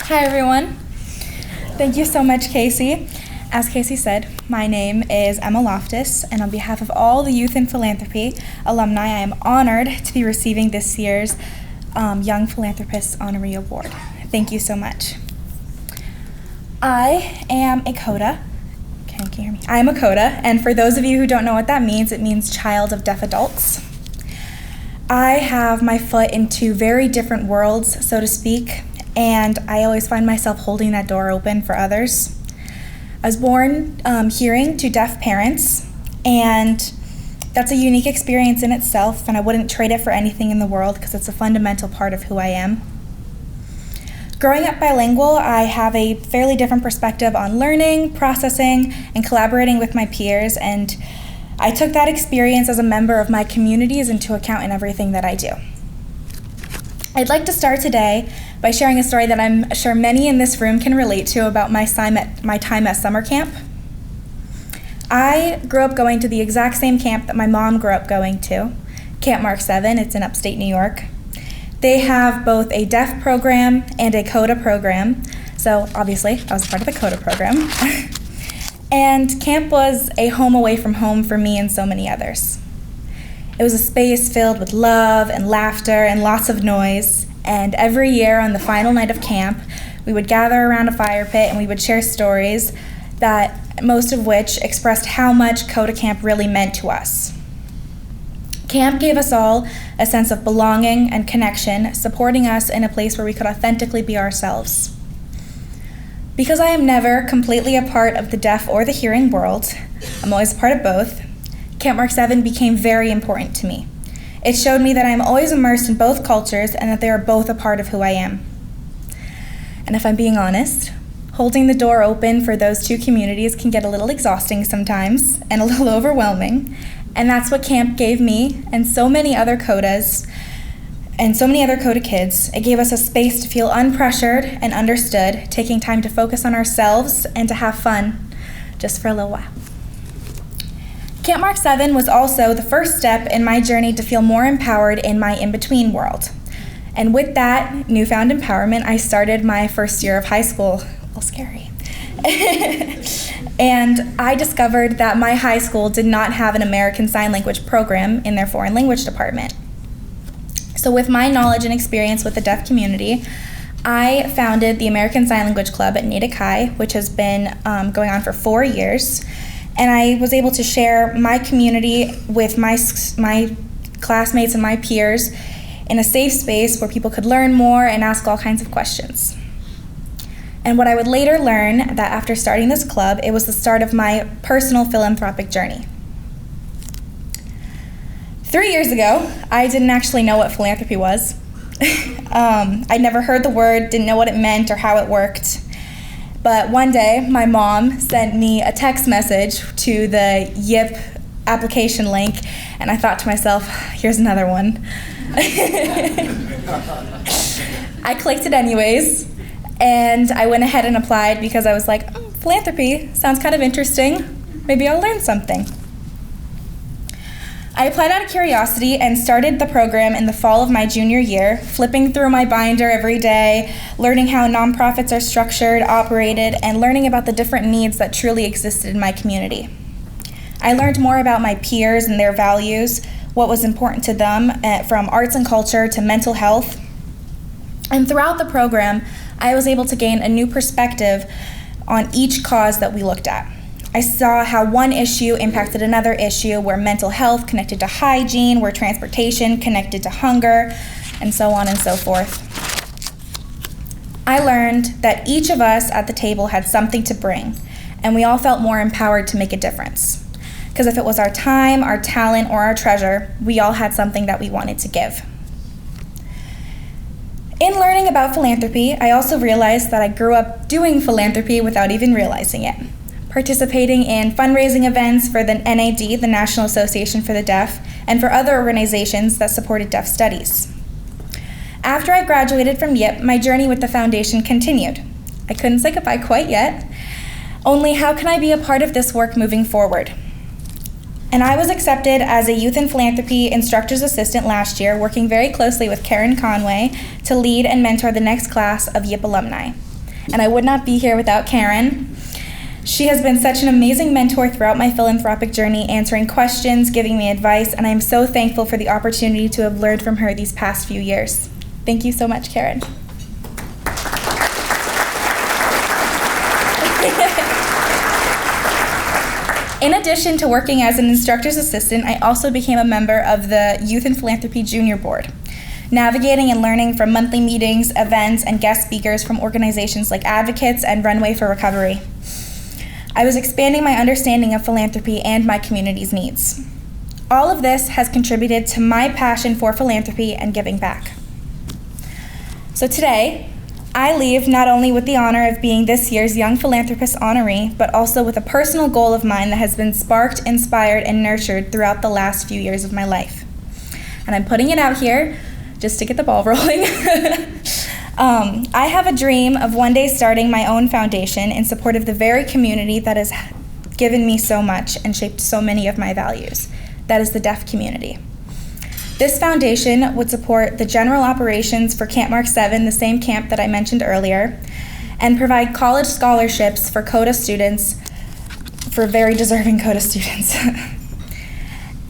Hi everyone. Thank you so much, Casey. As Casey said, my name is Emma Loftus, and on behalf of all the Youth in Philanthropy alumni, I am honored to be receiving this year's Young Philanthropist Honoree Award. Thank you so much. I am a CODA. Can you hear me? I am a CODA, and for those of you who don't know what that means, it means Child of Deaf Adults. I have my foot in two very different worlds, so to speak, and I always find myself holding that door open for others. I was born hearing to deaf parents, and that's a unique experience in itself, and I wouldn't trade it for anything in the world because it's a fundamental part of who I am. Growing up bilingual, I have a fairly different perspective on learning, processing, and collaborating with my peers, and I took that experience as a member of my communities into account in everything that I do. I'd like to start today by sharing a story that I'm sure many in this room can relate to about my time at summer camp. I grew up going to the exact same camp that my mom grew up going to, Camp Mark 7. It's in upstate New York. They have both a deaf program and a CODA program, so obviously I was part of the CODA program. And camp was a home away from home for me and so many others. It was a space filled with love and laughter and lots of noise, and every year on the final night of camp, we would gather around a fire pit and we would share stories that most of which expressed how much CODA camp really meant to us. Camp gave us all a sense of belonging and connection, supporting us in a place where we could authentically be ourselves. Because I am never completely a part of the deaf or the hearing world, I'm always a part of both, Camp Mark 7 became very important to me. It showed me that I'm always immersed in both cultures and that they are both a part of who I am. And if I'm being honest, holding the door open for those two communities can get a little exhausting sometimes and a little overwhelming, and that's what camp gave me and so many other CODAs and so many other CODA kids. It gave us a space to feel unpressured and understood, taking time to focus on ourselves and to have fun, just for a little while. Camp Mark 7 was also the first step in my journey to feel more empowered in my in-between world. And with that newfound empowerment, I started my first year of high school. A little scary. And I discovered that my high school did not have an American Sign Language program in their foreign language department. So with my knowledge and experience with the deaf community, I founded the American Sign Language Club at Natick High, which has been going on for 4 years. And I was able to share my community with my classmates and my peers in a safe space where people could learn more and ask all kinds of questions. And what I would later learn that after starting this club, it was the start of my personal philanthropic journey. 3 years ago, I didn't actually know what philanthropy was. I'd never heard the word, didn't know what it meant or how it worked. But one day, my mom sent me a text message to the YIP application link, and I thought to myself, here's another one. I clicked it anyways, and I went ahead and applied because I was like, philanthropy sounds kind of interesting. Maybe I'll learn something. I applied out of curiosity and started the program in the fall of my junior year, flipping through my binder every day, learning how nonprofits are structured, operated, and learning about the different needs that truly existed in my community. I learned more about my peers and their values, what was important to them, from arts and culture to mental health. And throughout the program, I was able to gain a new perspective on each cause that we looked at. I saw how one issue impacted another issue, where mental health connected to hygiene, where transportation connected to hunger, and so on and so forth. I learned that each of us at the table had something to bring, and we all felt more empowered to make a difference. Because if it was our time, our talent, or our treasure, we all had something that we wanted to give. In learning about philanthropy, I also realized that I grew up doing philanthropy without even realizing it. Participating in fundraising events for the NAD, the National Association for the Deaf, and for other organizations that supported deaf studies. After I graduated from YIP, my journey with the foundation continued. I couldn't say goodbye quite yet, only how can I be a part of this work moving forward? And I was accepted as a Youth in Philanthropy Instructor's Assistant last year, working very closely with Karen Conway to lead and mentor the next class of YIP alumni. and I would not be here without Karen. She has been such an amazing mentor throughout my philanthropic journey, answering questions, giving me advice, and I am so thankful for the opportunity to have learned from her these past few years. Thank you so much, Karen. In addition to working as an instructor's assistant, I also became a member of the Youth in Philanthropy Junior Board, navigating and learning from monthly meetings, events, and guest speakers from organizations like Advocates and Runway for Recovery. I was expanding my understanding of philanthropy and my community's needs. All of this has contributed to my passion for philanthropy and giving back. So today, I leave not only with the honor of being this year's Young Philanthropist Honoree, but also with a personal goal of mine that has been sparked, inspired, and nurtured throughout the last few years of my life. And I'm putting it out here just to get the ball rolling. I have a dream of one day starting my own foundation in support of the very community that has given me so much and shaped so many of my values. That is the deaf community. This foundation would support the general operations for Camp Mark 7, the same camp that I mentioned earlier, and provide college scholarships for CODA students, for very deserving CODA students.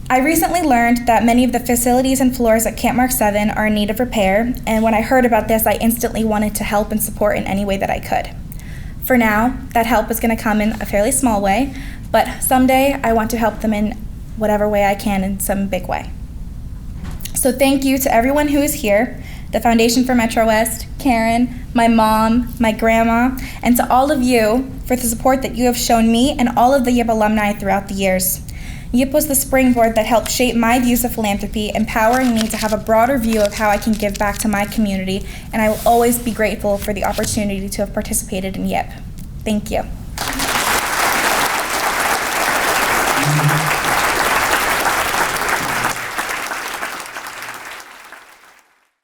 I recently learned that many of the facilities and floors at Camp Mark 7 are in need of repair, and when I heard about this, I instantly wanted to help and support in any way that I could. For now, that help is going to come in a fairly small way, but someday I want to help them in whatever way I can in some big way. So thank you to everyone who is here, the Foundation for MetroWest, Karen, my mom, my grandma, and to all of you for the support that you have shown me and all of the YIP alumni throughout the years. YIP was the springboard that helped shape my views of philanthropy, empowering me to have a broader view of how I can give back to my community, and I will always be grateful for the opportunity to have participated in YIP. Thank you.